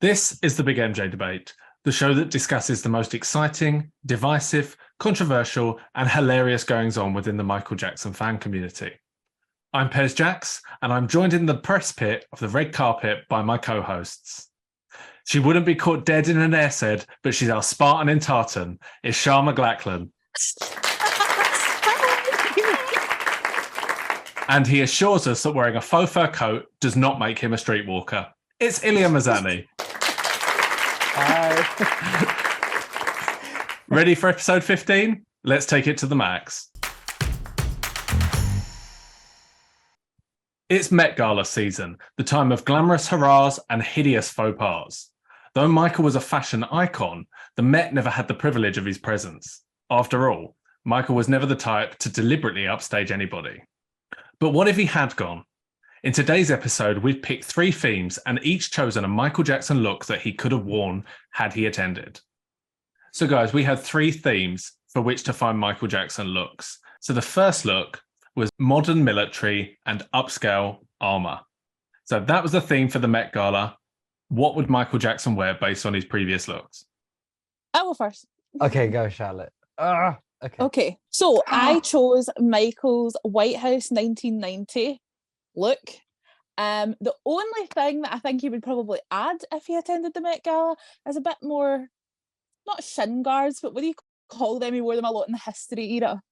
This is the Big MJ Debate, the show that discusses the most exciting, divisive, controversial, and hilarious goings-on within the Michael Jackson fan community. I'm Pez Jax, and I'm joined in the press pit of the red carpet by my co-hosts. She wouldn't be caught dead in an airstead, but she's our Spartan in tartan. It's Shah McLachlan. And he assures us that wearing a faux fur coat does not make him a streetwalker. It's Ilya Mazzani. Hi. Ready for episode 15? Let's take it to the max. It's Met Gala season, the time of glamorous hurrahs and hideous faux pas. Though Michael was a fashion icon, the Met never had the privilege of his presence. After all, Michael was never the type to deliberately upstage anybody. But what if he had gone? In today's episode, we've picked 3 themes and each chosen a Michael Jackson look that he could have worn had he attended. So guys, we had 3 themes for which to find Michael Jackson looks. So the first look was modern military and upscale armor. So that was the theme for the Met Gala. What would Michael Jackson wear based on his previous looks? I will first. Okay, go Charlotte. Okay, so I chose Michael's White House 1990 look. The only thing that I think he would probably add if he attended the Met Gala is a bit more, not shin guards, but what do you call them? He wore them a lot in the history era.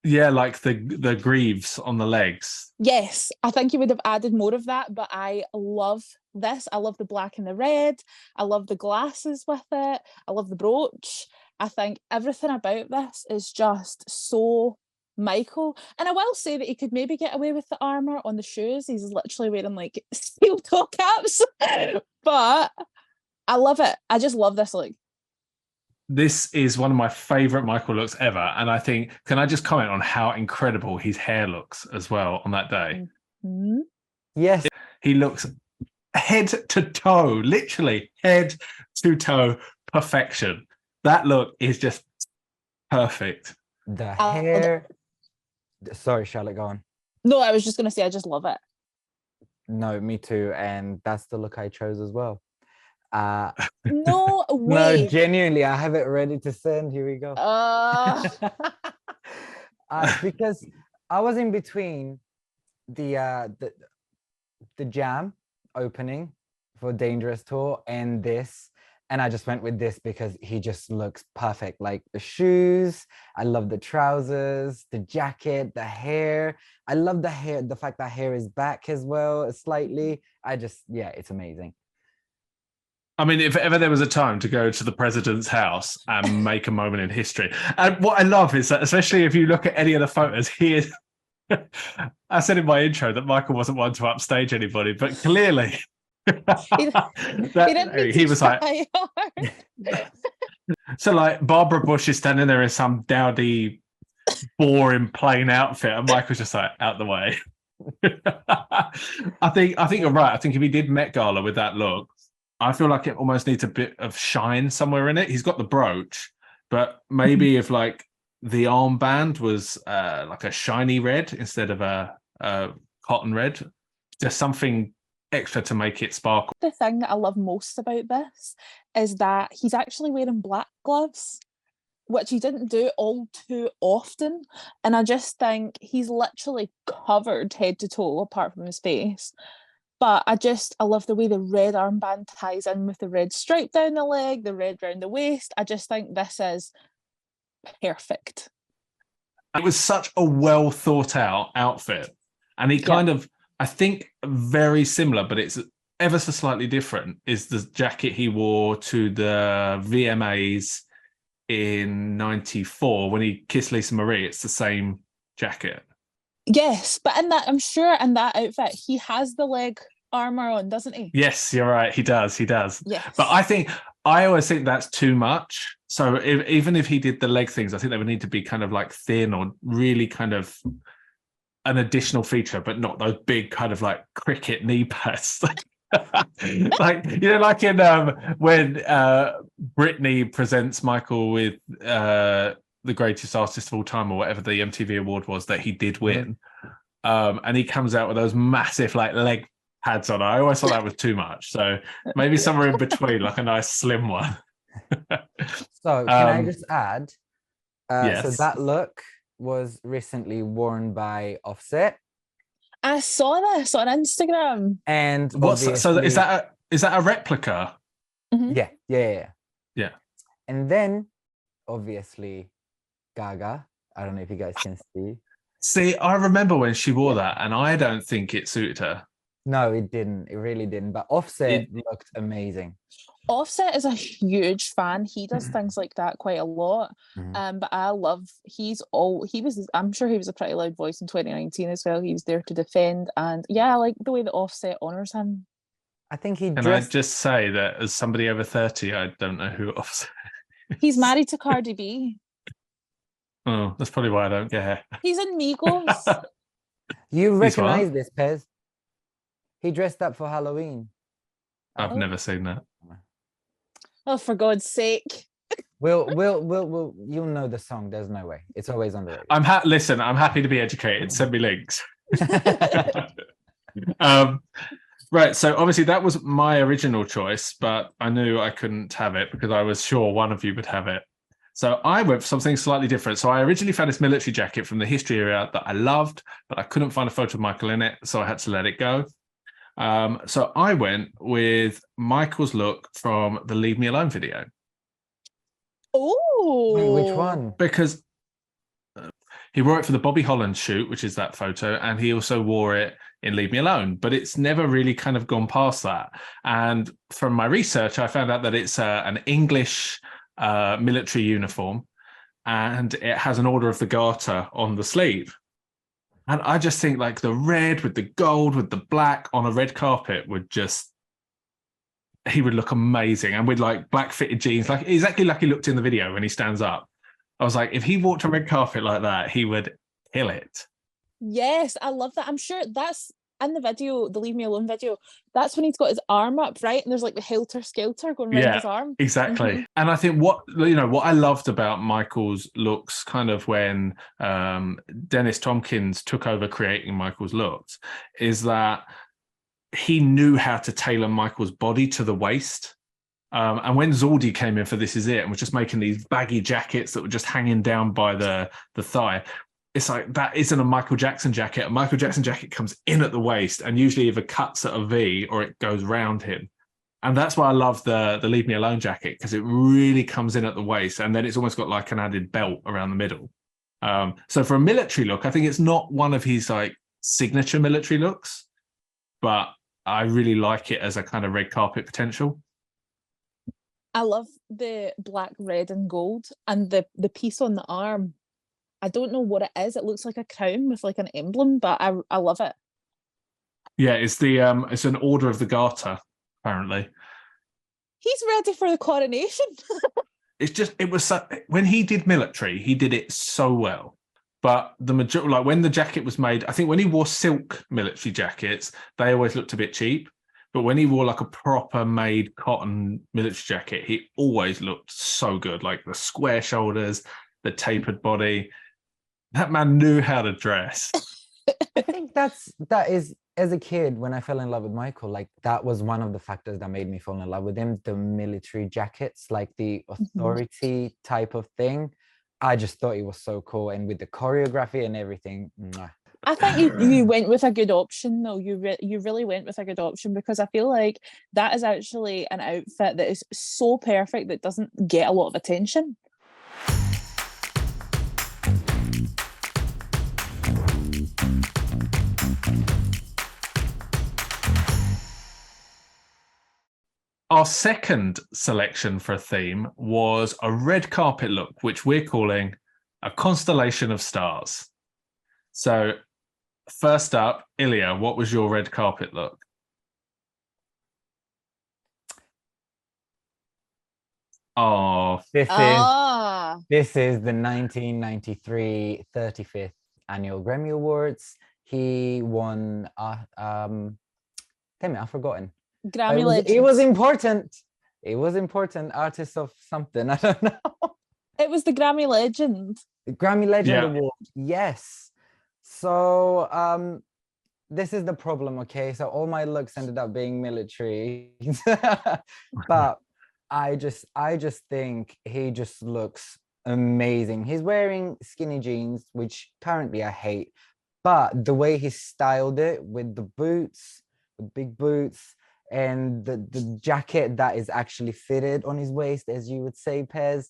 Yeah, like the greaves on the legs. Yes, I think he would have added more of that, but I love this. I love the black and the red. I love the glasses with it. I love the brooch. I think everything about this is just so Michael. And I will say that he could maybe get away with the armour on the shoes. He's literally wearing like steel toe caps. But I love it. I just love this look. This is one of my favourite Michael looks ever. And I think, can I just comment on how incredible his hair looks as well on that day? Mm-hmm. Yes. He looks head to toe, literally head to toe perfection. That look is just perfect. The hair. Sorry, Charlotte, go on. No, I was just going to say, I just love it. No, me too. And that's the look I chose as well. No way. No, genuinely, I have it ready to send. Here we go. Because I was in between the Jam opening for Dangerous Tour and this. And I just went with this because he just looks perfect. Like the shoes, I love the trousers, the jacket, the hair. I love the hair, the fact that hair is back as well, slightly. It's amazing. I mean, if ever there was a time to go to the president's house and make a moment in history. And what I love is that, especially if you look at any of the photos, he is... I said in my intro that Michael wasn't one to upstage anybody, but clearly... he was like so like Barbara Bush is standing there in some dowdy boring plain outfit and Michael's just like out the way. I think you're right. I think if he did Met Gala with that look, I feel like it almost needs a bit of shine somewhere in it. He's got the brooch, but maybe if like the armband was like a shiny red instead of a cotton red, just something extra to make it sparkle. The thing that I love most about this is that he's actually wearing black gloves, which he didn't do all too often. And I just think he's literally covered head to toe apart from his face. But I love the way the red armband ties in with the red stripe down the leg, the red round the waist. I just think this is perfect. It was such a well thought out outfit. And he kind of, I think very similar, but it's ever so slightly different, is the jacket he wore to the VMAs in 94 when he kissed Lisa Marie. It's the same jacket. Yes, but in that, I'm sure in that outfit, he has the leg armour on, doesn't he? Yes, you're right. He does. Yes. But I always think that's too much. So even if he did the leg things, I think they would need to be kind of like thin or really kind of an additional feature, but not those big kind of like cricket knee pads. Like, you know, like in when Britney presents Michael with the greatest artist of all time or whatever the MTV award was that he did win. And he comes out with those massive like leg pads on. I always thought that was too much. So maybe somewhere in between, like a nice slim one. So can I just add? So Yes. that look was recently worn by Offset, I saw this on Instagram. and So is obviously, that a replica? Mhm. yeah. And then obviously Gaga. I don't know if you guys can see. See, I remember when she wore that, and I don't think it suited her. No, it didn't. It really didn't. But Offset looked amazing. Offset is a huge fan. He does things like that quite a lot. But I love I'm sure he was a pretty loud voice in 2019 as well. He was there to defend, and yeah, I like the way that Offset honors him. I think he Can I just say that as somebody over 30, I don't know who Offset is. He's married to Cardi B. Oh, that's probably why I don't care. He's in Migos. You recognize this, Pez? He dressed up for Halloween. I've never seen that. Oh, for God's sake. We'll you'll know the song. There's no way. It's always on the radio. Listen, I'm happy to be educated. Send me links. Right, so obviously that was my original choice, but I knew I couldn't have it because I was sure one of you would have it. So I went for something slightly different. So I originally found this military jacket from the history era that I loved, but I couldn't find a photo of Michael in it, so I had to let it go. So I went with Michael's look from the Leave Me Alone video. Oh, which one? Because he wore it for the Bobby Holland shoot, which is that photo, and he also wore it in Leave Me Alone, but it's never really kind of gone past that. And from my research, I found out that it's an English military uniform, and it has an Order of the Garter on the sleeve. And I just think like the red with the gold with the black on a red carpet he would look amazing. And with like black fitted jeans, like exactly like he looked in the video when he stands up. I was like, if he walked a red carpet like that, he would kill it. Yes, I love that. I'm sure that's in the video, the Leave Me Alone video. That's when he's got his arm up, right? And there's like the helter-skelter going around his arm. Exactly. And I think what I loved about Michael's looks kind of when Dennis Tompkins took over creating Michael's looks is that he knew how to tailor Michael's body to the waist. And when Zordi came in for This Is It and was just making these baggy jackets that were just hanging down by the thigh, it's like that isn't a Michael Jackson jacket. A Michael Jackson jacket comes in at the waist and usually either cuts at a V or it goes round him. And that's why I love the Leave Me Alone jacket, because it really comes in at the waist and then it's almost got like an added belt around the middle. So for a military look, I think it's not one of his like signature military looks, but I really like it as a kind of red carpet potential. I love the black, red, and gold, and the piece on the arm. I don't know what it is. It looks like a crown with like an emblem, but I love it. Yeah, it's it's an Order of the Garter, apparently. He's ready for the coronation. When he did military, he did it so well. But the majority, like when the jacket was made, I think when he wore silk military jackets, they always looked a bit cheap. But when he wore like a proper made cotton military jacket, he always looked so good. Like the square shoulders, the tapered body. That man knew how to dress. I think that is, as a kid, when I fell in love with Michael, like that was one of the factors that made me fall in love with him. The military jackets, like the authority type of thing. I just thought it was so cool. And with the choreography and everything. Mwah. I think you went with a good option, though. You really went with a good option, because I feel like that is actually an outfit that is so perfect that doesn't get a lot of attention. Our second selection for a theme was a red carpet look, which we're calling a constellation of stars. So first up, Ilya, what was your red carpet look? Oh, This is the 1993 35th Annual Grammy Awards. He won damn it, I've forgotten. Grammy Legend. It was important. It was important. Artist of something. I don't know. It was the Grammy Legend. The Grammy Legend Award. Yes. So this is the problem, okay? So all my looks ended up being military. But I just think he just looks amazing. He's wearing skinny jeans, which currently I hate, but the way he styled it with the boots, with big boots, and the jacket that is actually fitted on his waist, as you would say, Pez,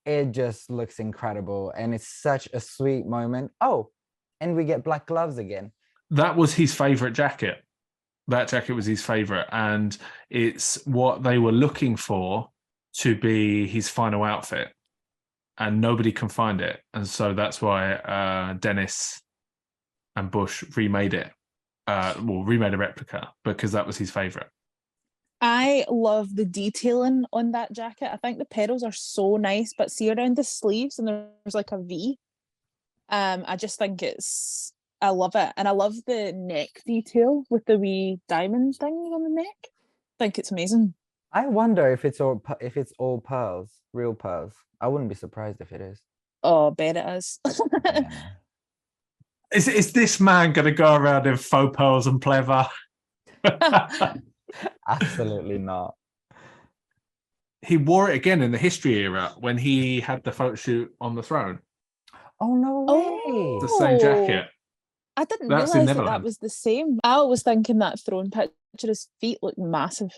it just looks incredible. And it's such a sweet moment. Oh, and we get black gloves again. That was his favorite jacket. That jacket was his favorite. And it's what they were looking for to be his final outfit. And nobody can find it. And so that's why Dennis and Bush remade it. Remade a replica because that was his favorite. I love the detailing on that jacket. I think the pedals are so nice, but see around the sleeves and there's like a V. I just think I love it. And I love the neck detail with the wee diamond thing on the neck. I think it's amazing. I wonder if it's all pearls, real pearls. I wouldn't be surprised if it is. Oh, bet it is. Yeah. Is this man going to go around in faux pearls and pleather? Absolutely not. He wore it again in the history era when he had the photo shoot on the throne. Oh, no way. The same jacket. I didn't That's in realise that Neverland. was the same. I was thinking that throne picture, his feet look massive.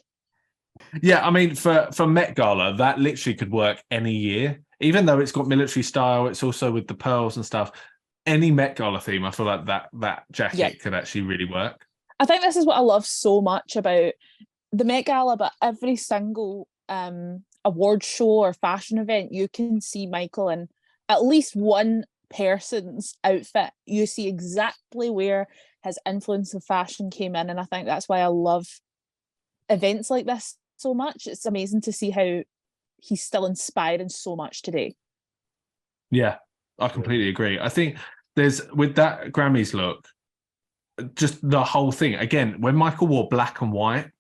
Yeah, I mean, for Met Gala, that literally could work any year. Even though it's got military style, it's also with the pearls and stuff. Any Met Gala theme, I feel like that jacket could actually really work. I think this is what I love so much about the Met Gala, but every single award show or fashion event, you can see Michael in at least one person's outfit. You see exactly where his influence of fashion came in, and I think that's why I love events like this so much. It's amazing to see how he's still inspiring so much today. Yeah, I completely agree. I think there's, with that Grammys look, just the whole thing. Again, when Michael wore black and white,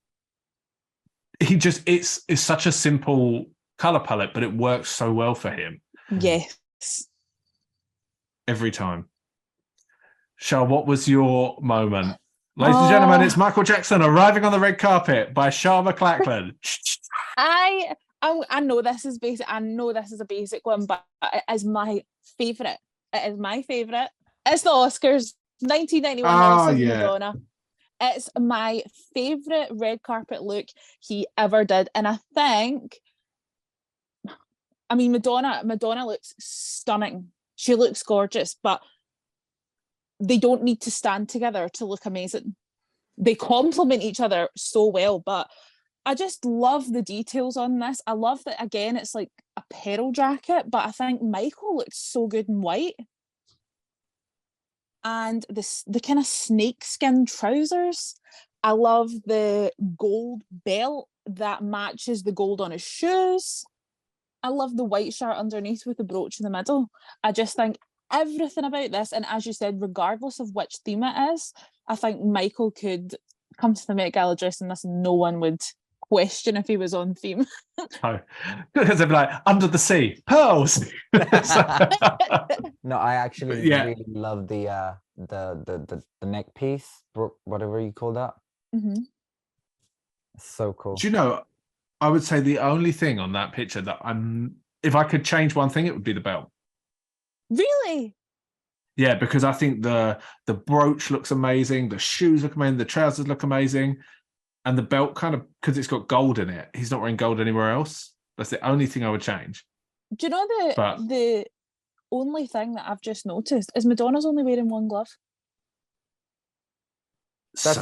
it's such a simple color palette, but it works so well for him. Yes. Every time. Shal, what was your moment? Ladies and gentlemen, it's Michael Jackson arriving on the red carpet by Shal McLachlan. I know this is basic. I know this is a basic one, but it is my favorite. It is my favorite. It's the Oscars, 1991 Oscars, Madonna. It's my favorite red carpet look he ever did, and I think, I mean, Madonna looks stunning. She looks gorgeous, but they don't need to stand together to look amazing. They complement each other so well, but I just love the details on this. I love that, again, it's like a pearl jacket, but I think Michael looks so good in white. And the kind of snakeskin trousers. I love the gold belt that matches the gold on his shoes. I love the white shirt underneath with the brooch in the middle. I just think everything about this, and as you said, regardless of which theme it is, I think Michael could come to the Met Gala dressed in this and no one would question if he was on theme. Oh, because they'd be like, under the sea, pearls. No, I actually really love the neck piece, whatever you call that. Mm-hmm. So cool. Do you know, I would say the only thing on that picture that if I could change one thing, it would be the belt. Really? Yeah, because I think the brooch looks amazing, the shoes look amazing, the trousers look amazing, and the belt kind of, because it's got gold in it, he's not wearing gold anywhere else. That's the only thing I would change. Do you know the only thing that I've just noticed is Madonna's only wearing one glove.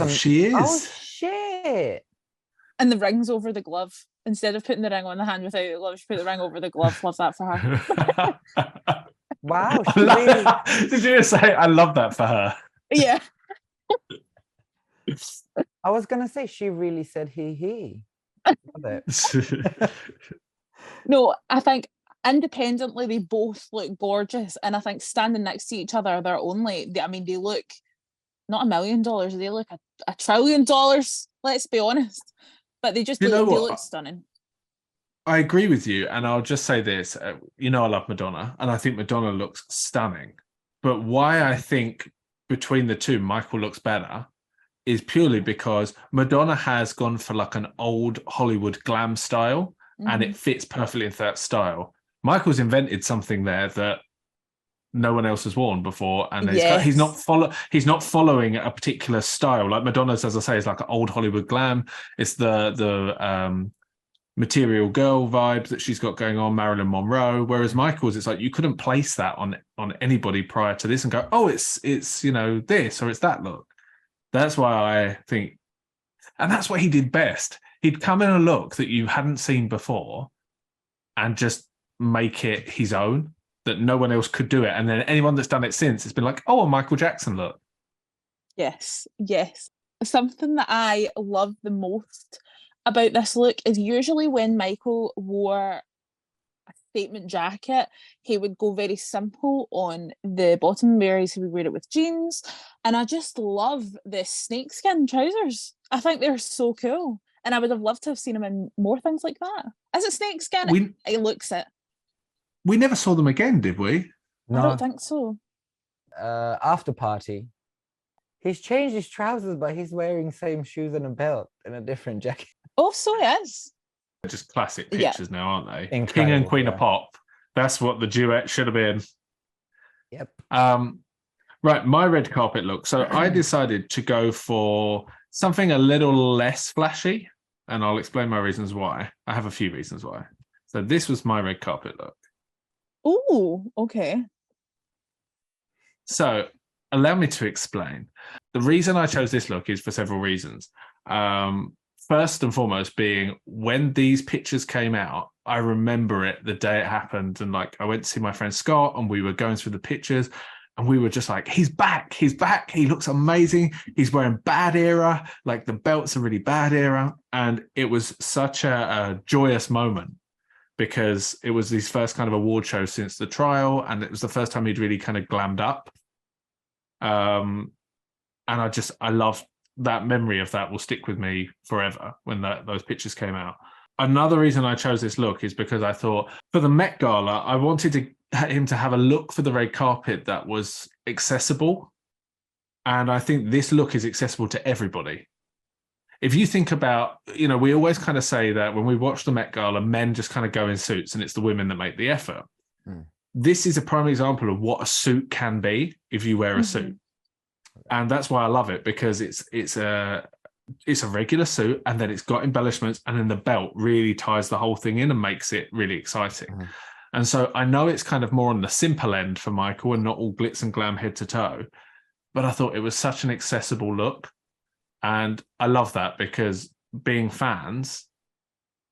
She is. Oh shit! And the ring's over the glove. Instead of putting the ring on the hand without the glove, she put the ring over the glove. Love that for her. Wow. Did you just say, I love that for her? Yeah. I was going to say, she really said he. No, I think independently, they both look gorgeous. And I think standing next to each other, they look not $1 million. They look $1 trillion. Let's be honest. But they just look stunning. I agree with you, and I'll just say this. I love Madonna, and I think Madonna looks stunning. But why I think between the two, Michael looks better is purely because Madonna has gone for like an old Hollywood glam style, and it fits perfectly into that style. Michael's invented something there that no one else has worn before, and he's not following a particular style. Like Madonna's, as I say, is like an old Hollywood glam. It's the material girl vibes that she's got going on, Marilyn Monroe. Whereas Michael's, it's like you couldn't place that on anybody prior to this and go, oh, it's this or it's that look. That's why I think, and that's what he did best. He'd come in a look that you hadn't seen before and just make it his own, that no one else could do it. And then anyone that's done it since, it's been like, oh, a Michael Jackson look. Yes. Something that I love the most about this look is usually when Michael wore a statement jacket, he would go very simple on the bottom, whereas he would wear it with jeans. And I just love the snakeskin trousers. I think they're so cool. And I would have loved to have seen him in more things like that. Is it snakeskin? It looks it. We never saw them again, did we? No. I don't think so. After party, he's changed his trousers, but he's wearing same shoes and a belt and a different jacket. Oh, so he is. Just classic pictures now, aren't they? Incredible, King and Queen of Pop. That's what the duet should have been. Yep. Right, my red carpet look. So I decided to go for something a little less flashy, and I'll explain my reasons why. I have a few reasons why. So this was my red carpet look. Oh, okay. So allow me to explain. The reason I chose this look is for several reasons. First and foremost being when these pictures came out, I remember it the day it happened. And like, I went to see my friend Scott and we were going through the pictures and we were just like, he's back. He looks amazing. He's wearing bad era. Like the belt's a really bad era. And it was such a joyous moment because it was his first kind of award show since the trial. And it was the first time he'd really kind of glammed up. And I love that memory of that will stick with me forever when those pictures came out. Another reason I chose this look is because I thought for the Met Gala, I wanted him to have a look for the red carpet that was accessible. And I think this look is accessible to everybody. If you think about, we always kind of say that when we watch the Met Gala, men just kind of go in suits and it's the women that make the effort. This is a prime example of what a suit can be if you wear a suit. And that's why I love it, because it's a regular suit and then it's got embellishments and then the belt really ties the whole thing in and makes it really exciting. And so I know it's kind of more on the simple end for Michael and not all glitz and glam head to toe, but I thought it was such an accessible look. And I love that because being fans,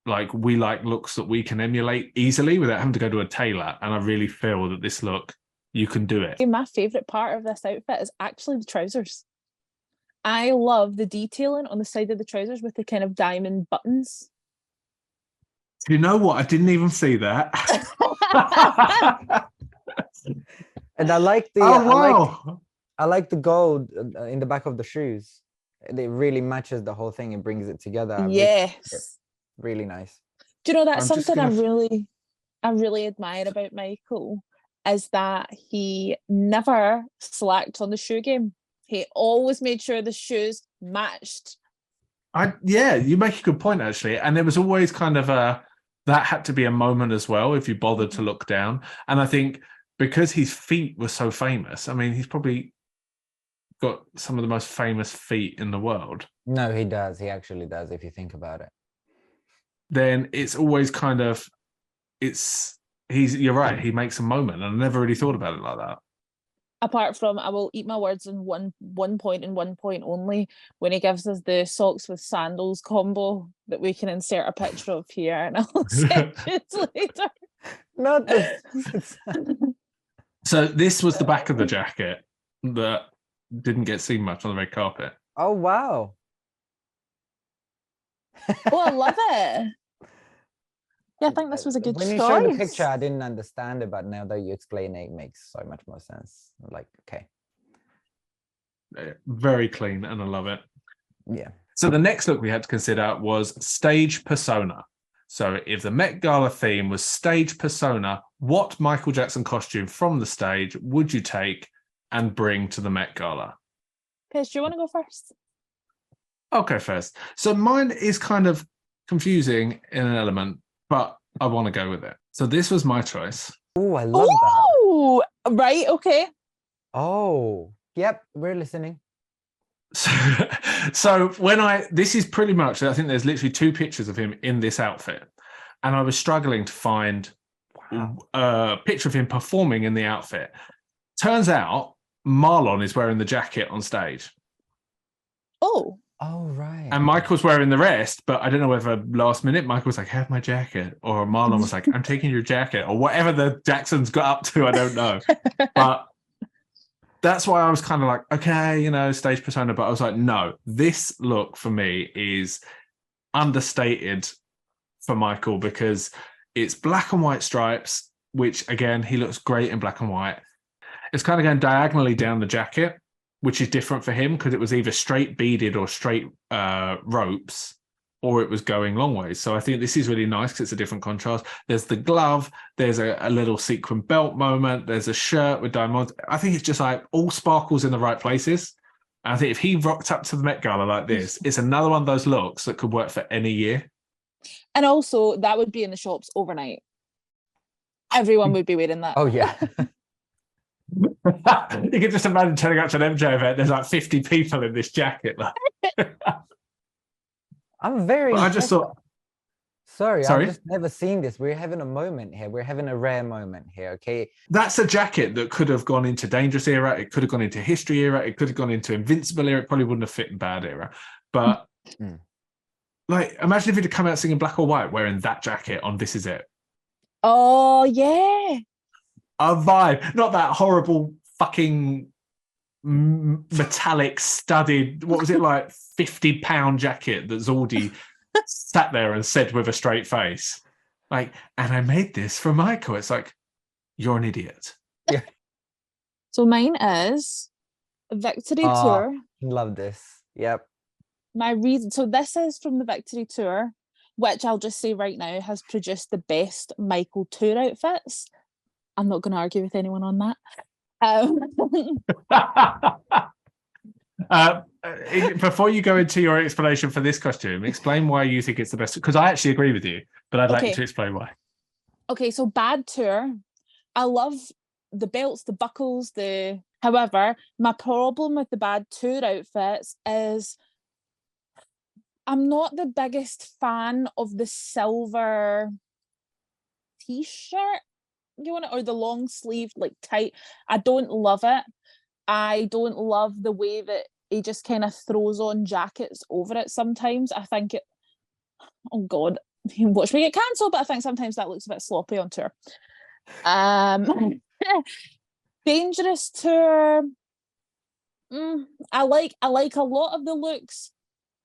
like we like looks that we can emulate easily without having to go to a tailor. And I really feel that this look, you can do it. My favourite part of this outfit is actually the trousers. I love the detailing on the side of the trousers with the kind of diamond buttons. Do you know what? I didn't even see that. And I like the I like the gold in the back of the shoes. It really matches the whole thing and brings it together. Yes. Really nice. Do you know that's something I really admire about Michael, is that he never slacked on the shoe game. He always made sure the shoes matched. You make a good point, actually. And there was always kind of that had to be a moment as well, if you bothered to look down. And I think because his feet were so famous, I mean, he's probably got some of the most famous feet in the world. No, he does. He actually does, if you think about it. Then it's always kind of, you're right, he makes a moment. And I never really thought about it like that. Apart from, I will eat my words in one point and one point only, when he gives us the socks with sandals combo that we can insert a picture of here, and I'll send it later. Not this. So this was the back of the jacket that didn't get seen much on the red carpet. Oh, wow. Oh, I love it. Yeah, I think this was a good choice. When you showed the picture, I didn't understand it, but now that you explain it, it makes so much more sense. Like, okay. Very clean, and I love it. Yeah. So the next look we had to consider was stage persona. So if the Met Gala theme was stage persona, what Michael Jackson costume from the stage would you take and bring to the Met Gala? Piers, do you want to go first? Okay, first. So mine is kind of confusing in an element, but I want to go with it. So this was my choice. Oh, I love that. Oh, right. Okay. Oh, yep, we're listening. So this is pretty much, I think there's literally 2 pictures of him in this outfit. And I was struggling to find a picture of him performing in the outfit. Turns out Marlon is wearing the jacket on stage. Oh. Oh, right. And Michael's wearing the rest, but I don't know whether last minute Michael was like, have my jacket, or Marlon was like, I'm taking your jacket, or whatever the Jacksons got up to, I don't know. But that's why I was kind of like, okay, you know, stage persona, but I was like, no, this look for me is understated for Michael because it's black and white stripes, which again, he looks great in black and white. It's kind of going diagonally down the jacket, which is different for him because it was either straight beaded or straight ropes, or it was going long ways. So I think this is really nice because it's a different contrast. There's the glove, there's a little sequin belt moment, there's a shirt with diamonds. I think it's just like all sparkles in the right places. And I think if he rocked up to the Met Gala like this, it's another one of those looks that could work for any year. And also, that would be in the shops overnight. Everyone would be wearing that. Oh, yeah. You can just imagine turning up to an MJ event. There's like 50 people in this jacket. I'm very. I just thought. Sorry, I've just never seen this. We're having a moment here. We're having a rare moment here. Okay. That's a jacket that could have gone into Dangerous era. It could have gone into History era. It could have gone into Invincible era. It probably wouldn't have fit in Bad era. But like, imagine if he'd have come out singing Black or White wearing that jacket on This Is It. Oh, yeah. A vibe, not that horrible fucking metallic studded, what was it, like 50-pound jacket that Zordi sat there and said with a straight face, like, and I made this for Michael. It's like, you're an idiot. Yeah. So mine is Victory Tour. Love this. Yep. My reason, so this is from the Victory Tour, which I'll just say right now has produced the best Michael tour outfits. I'm not going to argue with anyone on that. Before you go into your explanation for this costume, explain why you think it's the best. Because I actually agree with you, but I'd like you to explain why. Okay, so Bad Tour. I love the belts, the buckles, However, my problem with the Bad Tour outfits is I'm not the biggest fan of the silver t-shirt. You want it, or the long sleeve, like tight. I don't love it. I don't love the way that he just kind of throws on jackets over it sometimes. I think it, oh God, watch me get cancelled, but I think sometimes that looks a bit sloppy on tour. Dangerous Tour. I like a lot of the looks,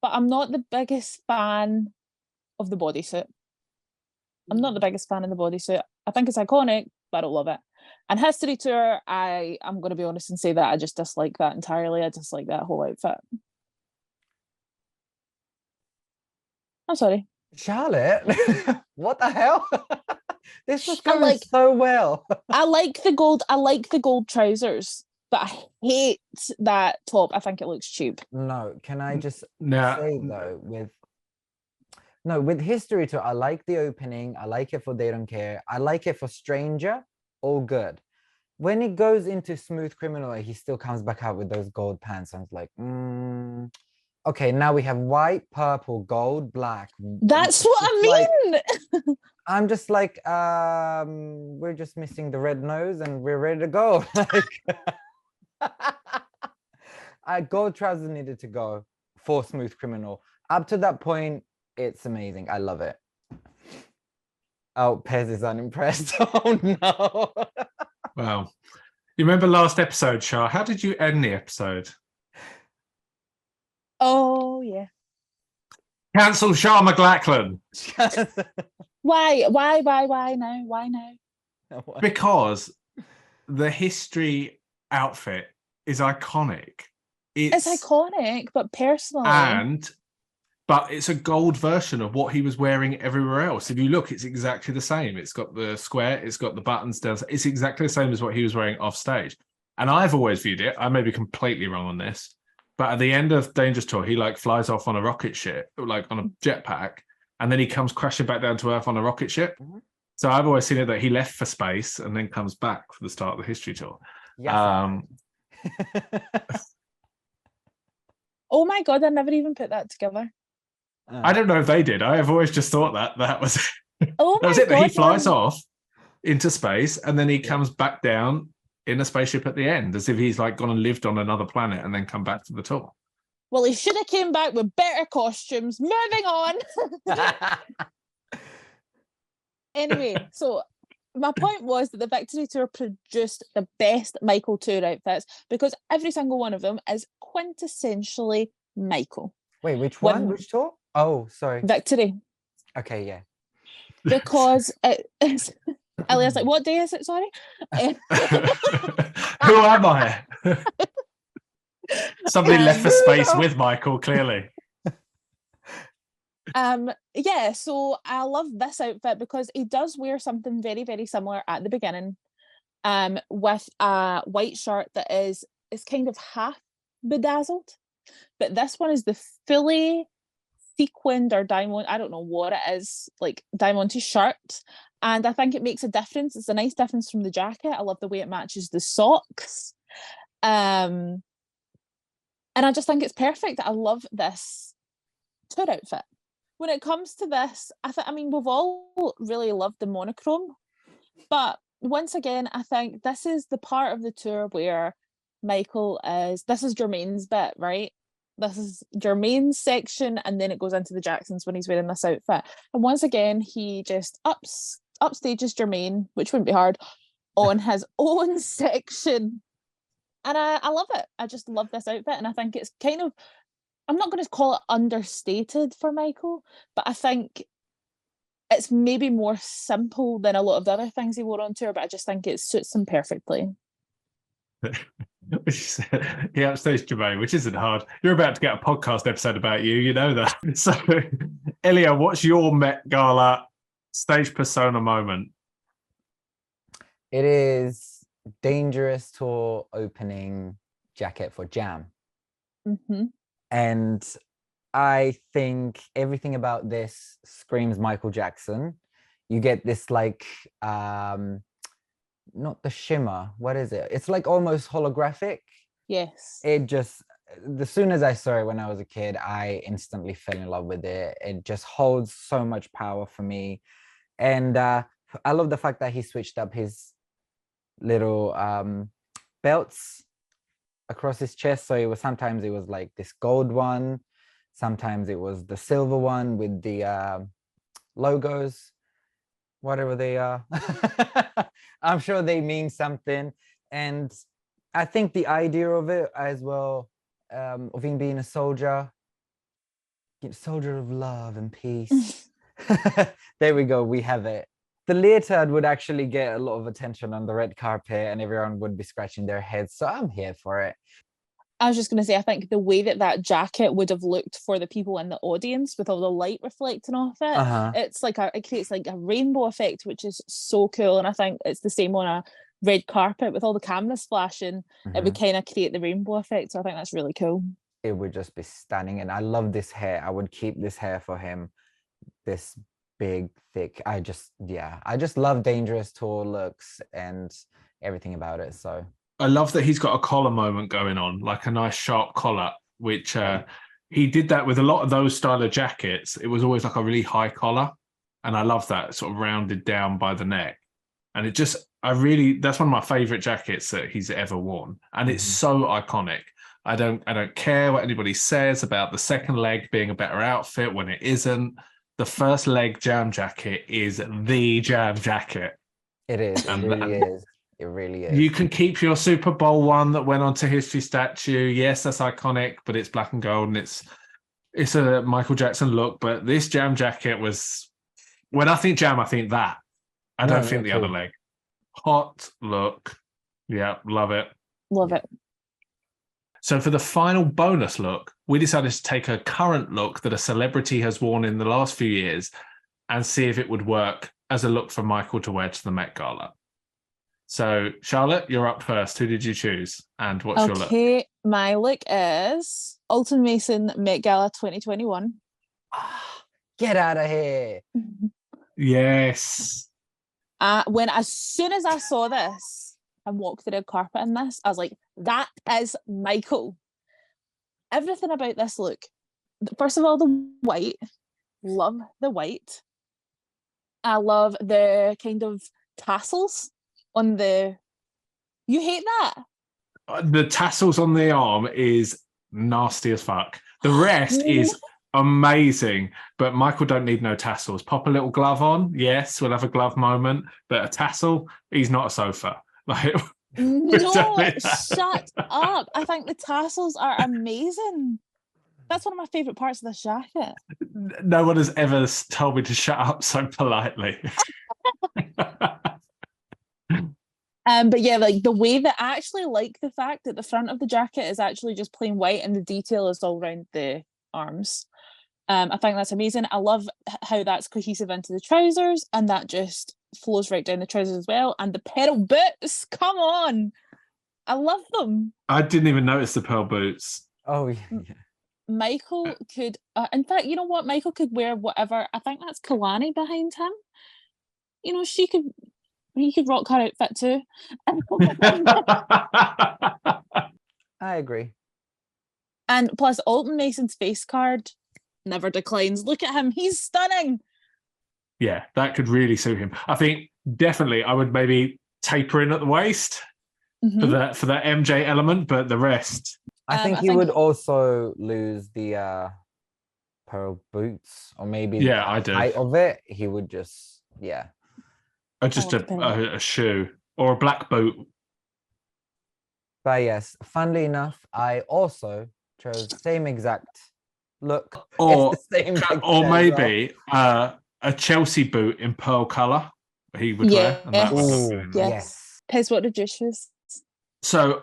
but I'm not the biggest fan of the bodysuit. I'm not the biggest fan of the bodysuit. I think it's iconic, but I don't love it. And History Tour, I'm going to be honest and say that I just dislike that entirely. I dislike that whole outfit. I'm sorry. Charlotte, what the hell? This was going so well. I like the gold trousers, but I hate that top. I think it looks cheap. No, can I just say though, with History Tour, I like the opening. I like it for They Don't Care. I like it for Stranger. All good. When it goes into Smooth Criminal, he still comes back out with those gold pants. I was like, okay, now we have white, purple, gold, black. That's what I mean. I'm just like, we're just missing the red nose and we're ready to go. Gold trousers needed to go for Smooth Criminal. Up to that point, it's amazing. I love it. Oh, Pez is unimpressed. Oh no. Wow. You remember last episode, Shah? How did you end the episode? Oh yeah. Cancel Shah McLachlan. Why now? Why now? Because the History outfit is iconic. It's iconic, but personally. But it's a gold version of what he was wearing everywhere else. If you look, it's exactly the same. It's got the square, it's got the buttons down. It's exactly the same as what he was wearing off stage. And I've always viewed it, I may be completely wrong on this, But at the end of Dangerous Tour, he like flies off on a rocket ship, like on a jetpack, and then he comes crashing back down to Earth on a rocket ship. So I've always seen it that he left for space and then comes back for the start of the history tour. Yes. Oh my God, I never even put that together. I don't know if they did. I have always just thought that was Oh that was my it. That he God, flies man. off into space and then he comes back down in a spaceship at the end, as if he's like gone and lived on another planet and then come back to the tour. Well, he should have came back with better costumes. Moving on. Anyway, so my point was that the Victory Tour produced the best Michael Tour outfits because every single one of them is quintessentially Michael. Wait, which one? Which tour? Oh, sorry. Victory. Okay, yeah. Because it's Elliot's like, what day is it? Sorry. Who am I? Somebody left for space with Michael, clearly. Yeah, so I love this outfit because he does wear something very, very similar at the beginning, with a white shirt that is kind of half bedazzled, but this one is the fully sequined or diamond, I don't know what it is, like diamond shirt, and I think it makes a difference. It's a nice difference from the jacket. I love the way it matches the socks, and I just think it's perfect. I love this tour outfit. When it comes to this, I mean, we've all really loved the monochrome, but once again, I think this is the part of the tour where this is Jermaine's bit, right? This is Jermaine's section, and then it goes into the Jacksons when he's wearing this outfit. And once again, he just upstages Jermaine, which wouldn't be hard, on his own section. And I love it. I just love this outfit, and I think it's kind of, I'm not going to call it understated for Michael, but I think it's maybe more simple than a lot of the other things he wore on tour, but I just think it suits him perfectly. He upstaged Jermaine, which isn't hard. You're about to get a podcast episode about you, you know that. So, Elia, what's your Met Gala stage persona moment? It is Dangerous Tour opening jacket for Jam. Mm-hmm. And I think everything about this screams Michael Jackson. You get this like, not the shimmer. What is it? It's like almost holographic. Yes. It just, as soon as I saw it when I was a kid, I instantly fell in love with it. It just holds so much power for me. And I love the fact that he switched up his little belts across his chest. So sometimes it was like this gold one, sometimes it was the silver one with the logos, whatever they are. I'm sure they mean something. And I think the idea of it as well, of him being a soldier of love and peace. There we go, we have it. The leotard would actually get a lot of attention on the red carpet and everyone would be scratching their heads. So I'm here for it. I was just going to say, I think the way that jacket would have looked for the people in the audience with all the light reflecting off it, it's like it creates like a rainbow effect, which is so cool. And I think it's the same on a red carpet with all the cameras flashing. It would kind of create the rainbow effect. So I think that's really cool. It would just be stunning. And I love this hair. I would keep this hair for him. This big, thick. I just love Dangerous Tour looks and everything about it. So I love that he's got a collar moment going on, like a nice sharp collar, which he did that with a lot of those style of jackets. It was always like a really high collar. And I love that sort of rounded down by the neck. And it just, that's one of my favorite jackets that he's ever worn. And it's so iconic. I don't care what anybody says about the second leg being a better outfit when it isn't. The first leg Jam jacket is the Jam jacket. It is. It really is. It really is. You can keep your Super Bowl one that went onto history statue. Yes, that's iconic, but it's black and gold and it's a Michael Jackson look. But this Jam jacket was, when I think Jam, I think that. I don't think the other leg. Hot look. Yeah, love it. Love it. So for the final bonus look, we decided to take a current look that a celebrity has worn in the last few years and see if it would work as a look for Michael to wear to the Met Gala. So Charlotte, you're up first. Who did you choose and what's your look? Okay, My look is Alton Mason Met Gala 2021. Get out of here. Yes. As soon as I saw this and walked the red carpet in this, I was like, that is Michael. Everything about this look. First of all, the white. Love the white. I love the kind of tassels on the... You hate that? The tassels on the arm is nasty as fuck. The rest is amazing, but Michael don't need no tassels. Pop a little glove on. Yes, we'll have a glove moment, but a tassel, he's not a sofa. Like, no, shut up. I think the tassels are amazing. That's one of my favourite parts of this jacket. No one has ever told me to shut up so politely. But yeah, like the way that I actually like the fact that the front of the jacket is actually just plain white and the detail is all around the arms. I think that's amazing. I love how that's cohesive into the trousers and that just flows right down the trousers as well. And the pearl boots, come on. I love them. I didn't even notice the pearl boots. Oh, yeah. Michael could, in fact, you know what? Michael could wear whatever. I think that's Kalani behind him. You know, he could rock her outfit too. I agree. And plus, Alton Mason's face card never declines. Look at him. He's stunning. Yeah, that could really suit him. I think definitely I would maybe taper in at the waist for that MJ element, but the rest. I think he would also lose the pearl boots, or maybe the height of it. He would just, or just a shoe or a black boot. But yes, funnily enough, I also chose same exact look. Or it's the same or maybe a Chelsea boot in pearl colour he would wear. And that would yes. Pez, what did you choose? So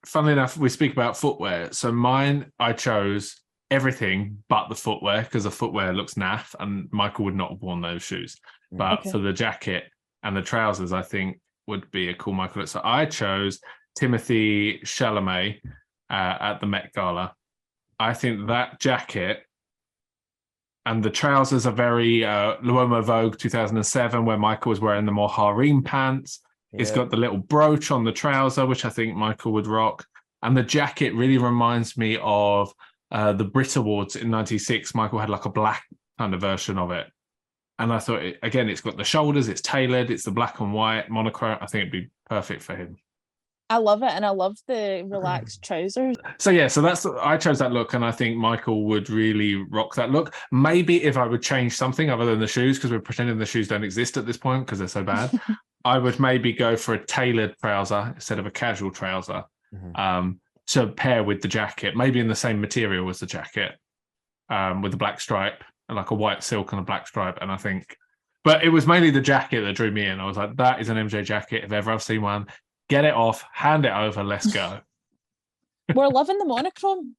funnily enough, we speak about footwear. So mine, I chose everything but the footwear because the footwear looks naff and Michael would not have worn those shoes. But for the jacket and the trousers, I think would be a cool Michael look. So I chose Timothy Chalamet at the Met Gala. I think that jacket and the trousers are very L'Uomo Vogue 2007, where Michael was wearing the more harem pants. It's got the little brooch on the trouser, which I think Michael would rock. And the jacket really reminds me of the Brit Awards in 96. Michael had like a black kind of version of it. And I thought, it's got the shoulders, it's tailored, it's the black and white monochrome. I think it'd be perfect for him. I love it. And I love the relaxed trousers. So I chose that look. And I think Michael would really rock that look. Maybe if I would change something other than the shoes, because we're pretending the shoes don't exist at this point because they're so bad. I would maybe go for a tailored trouser instead of a casual trouser to pair with the jacket, maybe in the same material as the jacket with a black stripe and like a white silk and a black stripe. And I think, but it was mainly the jacket that drew me in. I was like, that is an MJ jacket. If ever I've seen one, get it off, hand it over, let's go. We're loving the monochrome.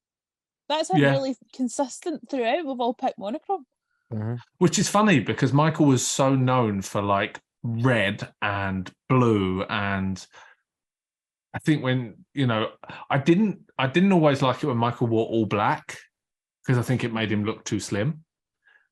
That's really consistent throughout. We've all picked monochrome. Which is funny because Michael was so known for like red and blue, and I think when I didn't always like it when Michael wore all black because I think it made him look too slim,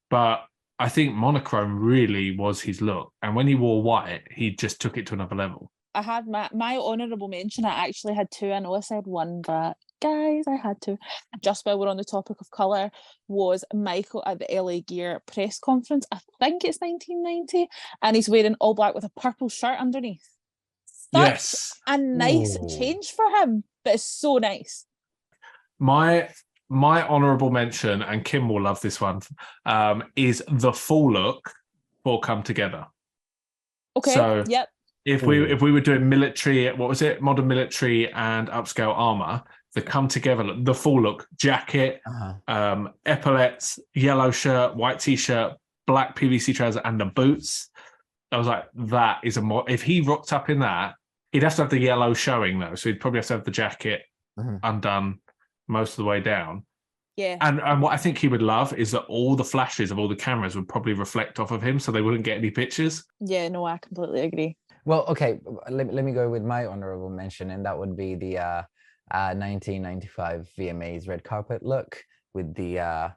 but I think monochrome really was his look, and when he wore white he just took it to another level. I had my honourable mention. I actually had two. I know I said one, but guys, I had to. Just while we're on the topic of colour, was Michael at the LA Gear press conference. I think it's 1990, and he's wearing all black with a purple shirt underneath. That's a nice change for him, but it's so nice. My honourable mention, and Kim will love this one, is the full look for Come Together. Okay. So, yep. If we were doing military, what was it? Modern military and upscale armor, the Come Together look, the full look, jacket, epaulettes, yellow shirt, white t-shirt, black PVC trouser, and the boots. I was like, that is if he rocked up in that, he'd have to have the yellow showing though. So he'd probably have to have the jacket undone most of the way down. Yeah. And what I think he would love is that all the flashes of all the cameras would probably reflect off of him so they wouldn't get any pictures. Yeah, no, I completely agree. Well, okay, let me go with my honorable mention, and that would be the 1995 VMAs red carpet look with the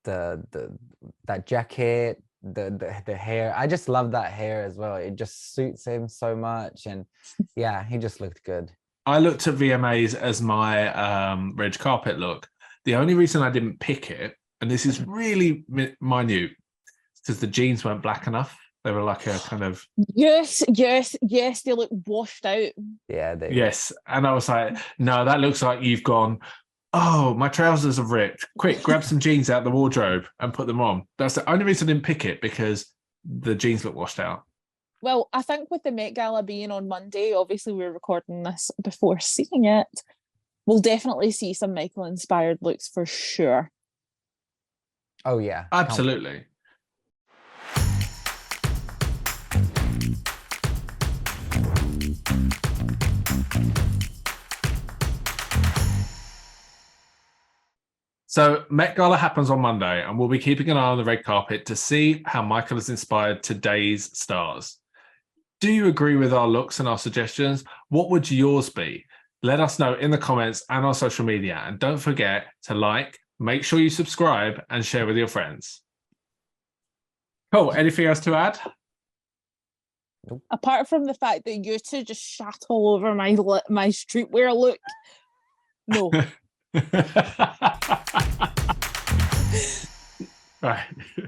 that jacket, the hair. I just love that hair as well. It just suits him so much, and yeah, he just looked good. I looked at VMAs as my red carpet look. The only reason I didn't pick it, and this is really minute, because the jeans weren't black enough. They were like a kind of Yes. They look washed out. Yeah, yes, and I was like, no, that looks like you've gone. Oh, my trousers have ripped. Quick, grab some jeans out of the wardrobe and put them on. That's the only reason I didn't pick it, because the jeans look washed out. Well, I think with the Met Gala being on Monday, obviously we're recording this before seeing it, we'll definitely see some Michael-inspired looks for sure. Oh yeah, Absolutely. So Met Gala happens on Monday, and we'll be keeping an eye on the red carpet to see how Michael has inspired today's stars. Do you agree with our looks and our suggestions? What would yours be? Let us know in the comments and on social media. And don't forget to like, make sure you subscribe, and share with your friends. Cool. Anything else to add? Apart from the fact that you two just shat all over my streetwear look. No. Right.